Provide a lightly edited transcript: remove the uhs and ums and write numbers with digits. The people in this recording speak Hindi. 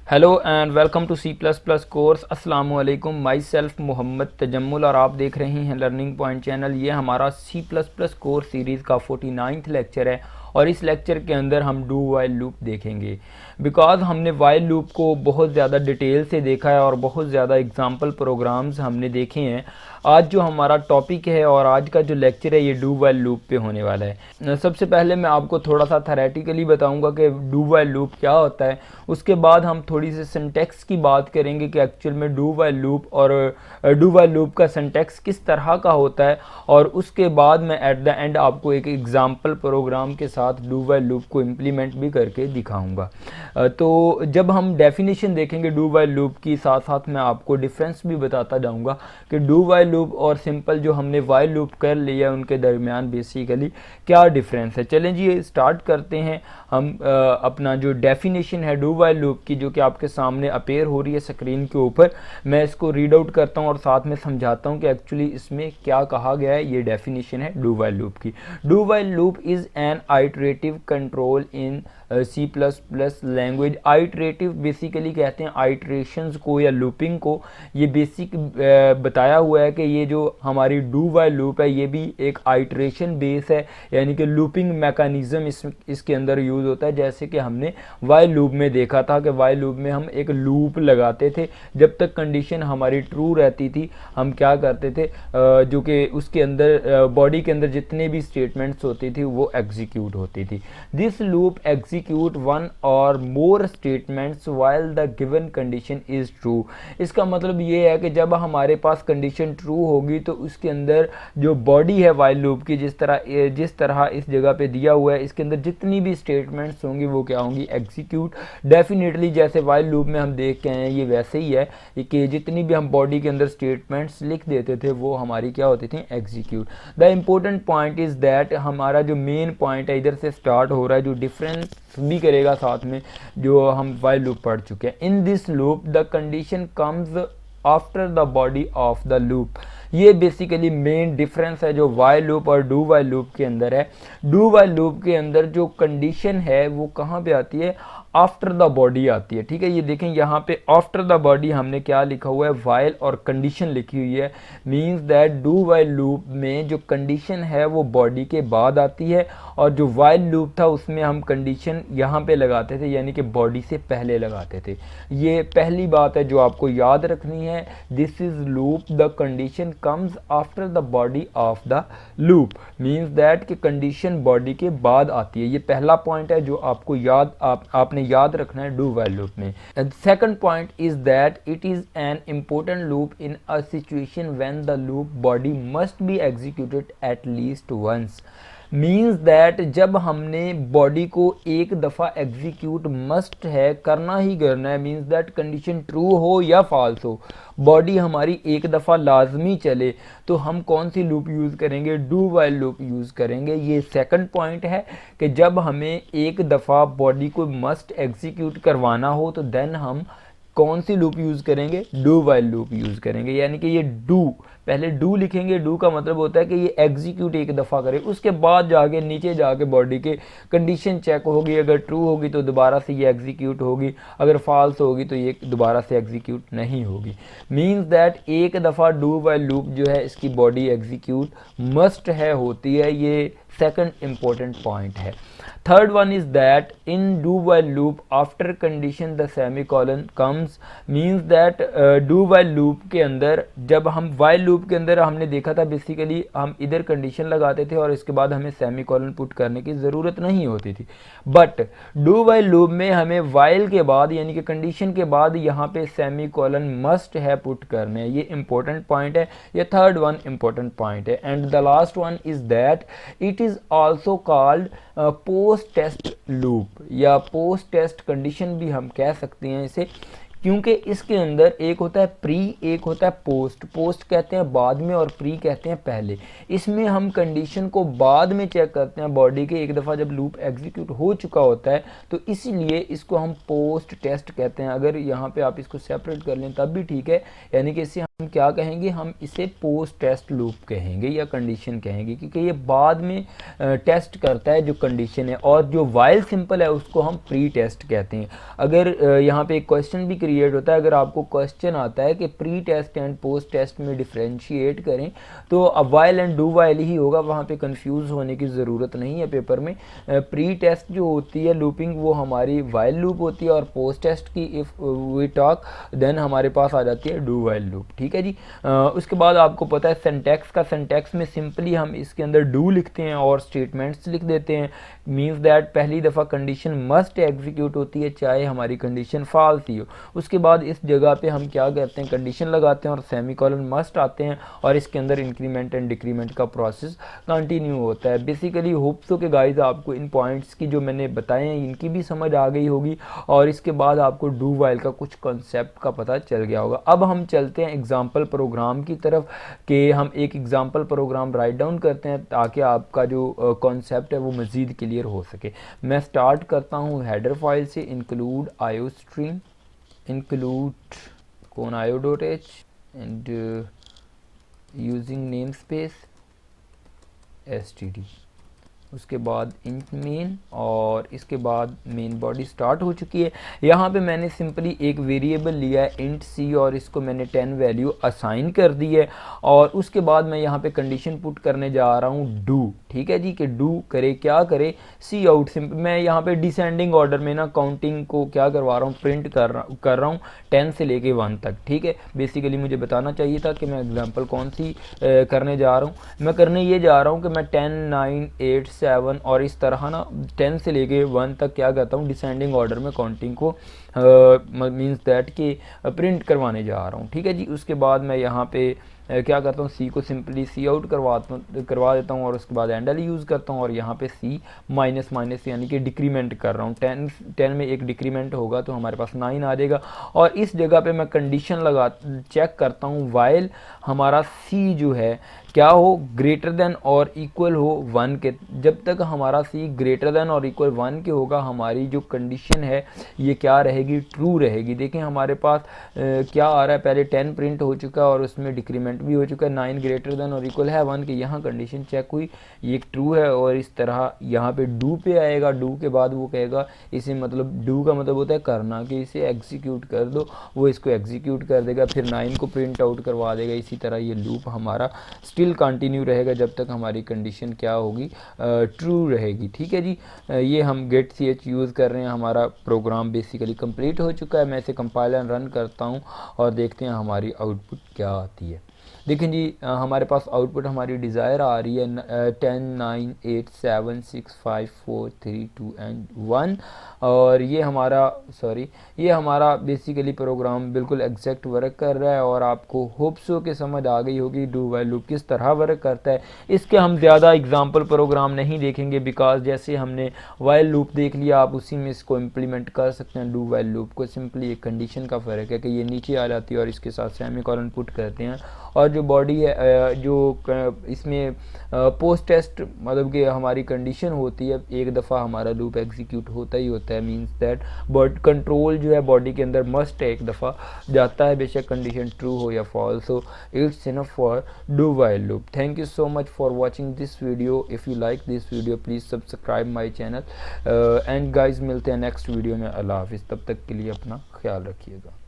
Hello and welcome to C++ course. अस्सलाम वालेकुम। माई सेल्फ मोहम्मद तजम्मुल और आप देख रहे हैं लर्निंग पॉइंट चैनल। ये हमारा C++ कोर्स सीरीज़ का 49वां लेक्चर है और इस लेक्चर के अंदर हम डू वाइल लूप देखेंगे। बिकॉज हमने वाइल लूप को बहुत ज़्यादा डिटेल से देखा है और बहुत ज़्यादा एग्जाम्पल प्रोग्राम्स हमने देखे हैं। आज जो हमारा टॉपिक है और आज का जो लेक्चर है ये डू वाइल लूप पे होने वाला है। सबसे पहले मैं आपको थोड़ा सा थेरेटिकली बताऊंगा कि डू वाइल लूप क्या होता है। उसके बाद हम थोड़ी सी सिंटैक्स की बात करेंगे कि एक्चुअल में डू वाइल लूप और डू वाइल लूप का सिंटैक्स किस तरह का होता है, और उसके बाद मैं एट द एंड आपको एक एग्जाम्पल प्रोग्राम के साथ डू वाइल लूप को इम्प्लीमेंट भी करके दिखाऊंगा। तो जब हम डेफिनेशन देखेंगे डू वाइल लूप की, साथ साथ मैं आपको डिफरेंस भी बताता जाऊंगा कि डू वाइल लूप और सिंपल जो हमने वाइल लूप कर लिया उनके दरमियान बेसिकली क्या डिफरेंस है। चलें जी स्टार्ट करते हैं। हम अपना जो डेफिनेशन है डू वाइल लूप की, जो कि आपके सामने अपेयर हो रही है स्क्रीन के ऊपर, मैं इसको रीड आउट करता हूं और साथ में समझाता हूं कि एक्चुअली इसमें क्या कहा गया है। ये डेफिनेशन है डू वाइल लूप की। Do while loop is an iterative control in C++ language. Iterative basically कहते हैं आइटरेशंस को या लूपिंग को। ये बेसिक बताया हुआ है कि ये जो हमारी डू वाइल लूप है ये भी एक आइटरेशन बेस है, यानी कि लूपिंग मैकेनिज्म इसके अंदर यूज़ होता है। जैसे कि हमने वाइल लूप में देखा था कि वाइल लूप में हम एक लूप लगाते थे, जब तक कंडीशन हमारी ट्रू रहती थी हम क्या करते थे, जो कि उसके अंदर बॉडी के अंदर जितने भी स्टेटमेंट्स होती थी वो एग्जीक्यूट होती थी। दिस लूप एग्जीक्यूट वन और more statements while the given condition is true. इसका मतलब ये है कि जब हमारे पास कंडीशन ट्रू होगी तो उसके अंदर जो बॉडी है वाइल लूप की, जिस तरह इस जगह पे दिया हुआ है, इसके अंदर जितनी भी स्टेटमेंट्स होंगी वो क्या होंगी, एग्जीक्यूट। डेफिनेटली जैसे वाइल लूप में हम देख के हैं ये वैसे ही है कि जितनी भी हम बॉडी के अंदर स्टेटमेंट्स लिख देते थे वो हमारी क्या होती थी, execute. The important point is that, हमारा जो मेन पॉइंट है इधर से स्टार्ट हो रहा है, जो डिफरेंस भी करेगा साथ में जो हम वाइल लूप पढ़ चुके हैं। In this loop the condition comes after the body of the loop. ये बेसिकली मेन डिफरेंस है जो वाइल लूप और डू वाइल लूप के अंदर है। डू वाइल लूप के अंदर जो कंडीशन है वो कहाँ पे आती है, आफ्टर द बॉडी आती है। ठीक है, ये देखें यहाँ पे आफ्टर द बॉडी हमने क्या लिखा हुआ है, वाइल और कंडीशन लिखी हुई है। Means that do while loop में जो कंडीशन है वो बॉडी के बाद आती है, और जो वाइल लूप था उसमें हम कंडीशन यहाँ पे लगाते थे, यानी कि बॉडी से पहले लगाते थे। ये पहली बात है जो आपको याद रखनी है। This is loop the condition comes after the body of the loop. Means that कि कंडीशन बॉडी के बाद आती है। ये पहला पॉइंट है जो आपको आपने याद रखना है डू वाइल लूप में। And second point is that it is an important loop in a situation when the loop body must be executed at least once. Means that जब हमने बॉडी को एक दफ़ा एग्जीक्यूट मस्ट है, करना ही करना है। मीन्स दैट कंडीशन ट्रू हो या फॉल्स हो, बॉडी हमारी एक दफ़ा लाजमी चले, तो हम कौन सी लूप यूज़ करेंगे, डू वाइल लूप यूज़ करेंगे। ये सेकंड पॉइंट है कि जब हमें एक दफ़ा बॉडी को मस्ट एग्जीक्यूट करवाना हो तो देन हम कौन सी लूप यूज़ करेंगे, डू वाइल लूप यूज़ करेंगे। यानी कि ये डू, पहले डू लिखेंगे, डू का मतलब होता है कि ये एग्जीक्यूट एक दफ़ा करे, उसके बाद जाके नीचे जाके बॉडी के कंडीशन चेक होगी, अगर ट्रू होगी तो दोबारा से ये एग्जीक्यूट होगी, अगर फॉल्स होगी तो ये दोबारा से एग्जीक्यूट नहीं होगी। मीन्स दैट एक दफ़ा डू वाइल लूप जो है इसकी बॉडी एग्जीक्यूट मस्ट है होती है। ये सेकंड इंपॉर्टेंट पॉइंट है। Third one is that in do while loop after condition the semicolon comes. Means that do while loop के अंदर, जब हम वाइल लूप के अंदर हमने देखा था बेसिकली हम इधर कंडीशन लगाते थे और इसके बाद हमें सेमीकोलन पुट करने की ज़रूरत नहीं होती थी। बट डू वाइल लूप में हमें वाइल के बाद यानी कि कंडीशन के बाद यहाँ पे सेमीकोलन मस्ट है पुट करने हैं। ये इंपॉर्टेंट पॉइंट है, ये थर्ड वन इंपॉर्टेंट पॉइंट है। And the last one is that it is also called post test loop या पोस्ट टेस्ट कंडीशन भी हम कह सकते हैं इसे, क्योंकि इसके अंदर एक होता है प्री, एक होता है पोस्ट। पोस्ट कहते हैं बाद में और प्री कहते हैं पहले। इसमें हम कंडीशन को बाद में चेक करते हैं बॉडी के, एक दफ़ा जब लूप एग्जीक्यूट हो चुका होता है, तो इसीलिए इसको हम पोस्ट टेस्ट कहते हैं। अगर यहाँ पे आप इसको सेपरेट कर लें तब भी ठीक है, यानी कि इससे हम हम क्या कहेंगे, हम इसे पोस्ट टेस्ट लूप कहेंगे या कंडीशन कहेंगे, क्योंकि ये बाद में टेस्ट करता है जो कंडीशन है, और जो वाइल सिंपल है उसको हम प्री टेस्ट कहते हैं। अगर यहाँ पे एक क्वेश्चन भी क्रिएट होता है, अगर आपको क्वेश्चन आता है कि pre test and post test में डिफ्रेंशिएट करें, तो अब वाइल एंड डू वाइल ही होगा, वहाँ पे कंफ्यूज होने की ज़रूरत नहीं है पेपर में। प्री टेस्ट जो होती है लूपिंग, वो हमारी वाइल लूप होती है, और पोस्ट टेस्ट की इफ़ वी टॉक देन हमारे पास आ जाती है डू वाइल लूप। ठीक है जी। उसके बाद आपको पता है सिंटैक्स का, सिंटैक्स में सिंपली हम इसके अंदर डू लिखते हैं और स्टेटमेंट्स लिख देते हैं। मीन्स दैट पहली दफ़ा कंडीशन मस्ट एग्जीक्यूट होती है चाहे हमारी कंडीशन फॉल्स ही हो। उसके बाद इस जगह पे हम क्या करते हैं, कंडीशन लगाते हैं और सेमीकोलन मस्ट आते हैं, और इसके अंदर इंक्रीमेंट एंड डिक्रीमेंट का प्रोसेस कंटिन्यू होता है। बेसिकली होप सो के गाइस आपको इन पॉइंट्स की जो मैंने बताए हैं इनकी भी समझ आ गई होगी, और इसके बाद आपको डू वाइल का कुछ कॉन्सेप्ट का पता चल गया होगा। अब हम चलते हैं एग्जाम्पल प्रोग्राम की तरफ, कि हम एक एग्जाम्पल प्रोग्राम राइट डाउन करते हैं ताकि आपका जो कॉन्सेप्ट है वो मज़ीद क्लियर हो सके। मैं स्टार्ट करता हूँ हेडर फाइल से, इंक्लूड आयो स्ट्रीम, इंक्लूड कौन आयो dot H and using name space std, उसके बाद इंट मेन, और इसके बाद मेन बॉडी स्टार्ट हो चुकी है। यहाँ पे मैंने सिंपली एक वेरिएबल लिया है इंट सी, और इसको मैंने 10 वैल्यू असाइन कर दी है, और उसके बाद मैं यहाँ पे कंडीशन पुट करने जा रहा हूँ डू। ठीक है जी, कि डू करे, क्या करे, सी आउट। सिंपल मैं यहाँ पे डिसेंडिंग ऑर्डर में ना काउंटिंग को क्या करवा रहा हूँ, प्रिंट कर रहा हूँ 10 से लेके 1 तक। ठीक है, बेसिकली मुझे बताना चाहिए था कि मैं एग्जाम्पल कौन सी करने जा रहा हूँ। मैं करने ये जा रहा हूँ कि मैं 10, 9, 8, 7 और इस तरह ना 10 से लेके 1 तक क्या करता हूँ, डिसेंडिंग ऑर्डर में काउंटिंग को मीन्स दैट कि प्रिंट करवाने जा रहा हूँ। ठीक है जी। उसके बाद मैं यहाँ पे क्या करता हूँ, सी को सिंपली सी आउट करवा देता हूँ, और उसके बाद एंडल यूज़ करता हूँ, और यहाँ पे सी माइनस माइनस यानी कि डिक्रीमेंट कर रहा हूँ। 10 में एक डिक्रीमेंट होगा तो हमारे पास 9 आ जाएगा, और इस जगह पे मैं कंडीशन चेक करता हूँ वाइल हमारा सी जो है क्या हो, ग्रेटर देन और इक्वल हो 1 के। जब तक हमारा सी ग्रेटर देन और इक्वल 1 के होगा, हमारी जो कंडीशन है ये क्या रहेगी, ट्रू रहेगी। देखें हमारे पास क्या आ रहा है, पहले 10 प्रिंट हो चुका है और उसमें डिक्रीमेंट भी हो चुका है, 9 ग्रेटर देन और इक्वल है 1 के। यहाँ कंडीशन चेक हुई, ये ट्रू है, और इस तरह यहाँ पे डू पे आएगा। डू के बाद वो कहेगा, इसे मतलब डू का मतलब होता है करना, कि इसे एग्जीक्यूट कर दो, वो इसको एग्जीक्यूट कर देगा, फिर 9 को प्रिंट आउट करवा देगा। इसी तरह ये लूप हमारा स्टिल कंटिन्यू रहेगा जब तक हमारी कंडीशन क्या होगी, ट्रू रहेगी। ठीक है जी। ये हम गेट सी एच यूज़ कर रहे हैं। हमारा प्रोग्राम बेसिकली कंप्लीट हो चुका है। मैं इसे कंपाइल एंड रन करता हूँ और देखते हैं हमारी आउटपुट क्या आती है। देखें जी, हमारे पास आउटपुट हमारी डिज़ायर आ रही है 10, 9, 8, 7, 6, 5, 4, 3, 2 एंड 1, और ये हमारा बेसिकली प्रोग्राम बिल्कुल एग्जैक्ट वर्क कर रहा है, और आपको होप्स हो के समझ आ गई होगी डू वाइल लूप किस तरह वर्क करता है। इसके हम ज़्यादा एग्जाम्पल प्रोग्राम नहीं देखेंगे, बिकॉज जैसे हमने वाइल लूप देख लिया, आप उसी में इसको इम्प्लीमेंट कर सकते हैं। डू वाइल लूप को सिंपली एक कंडीशन का फ़र्क है कि ये नीचे आ जाती है और इसके साथ सेमीकोलन पुट करते हैं, और जो बॉडी है जो इसमें पोस्ट टेस्ट मतलब कि हमारी कंडीशन होती है, एक दफ़ा हमारा लूप एग्जीक्यूट होता ही होता है। मींस दैट बट कंट्रोल जो है बॉडी के अंदर मस्ट एक दफ़ा जाता है, बेशक कंडीशन ट्रू हो या फॉल्स हो। It's enough for do while loop. Thank you so much for watching this video. If you like this video please subscribe my channel, and guys मिलते हैं नेक्स्ट वीडियो में। अल्लाह हाफिज़, तब तक के लिए अपना ख्याल रखिएगा।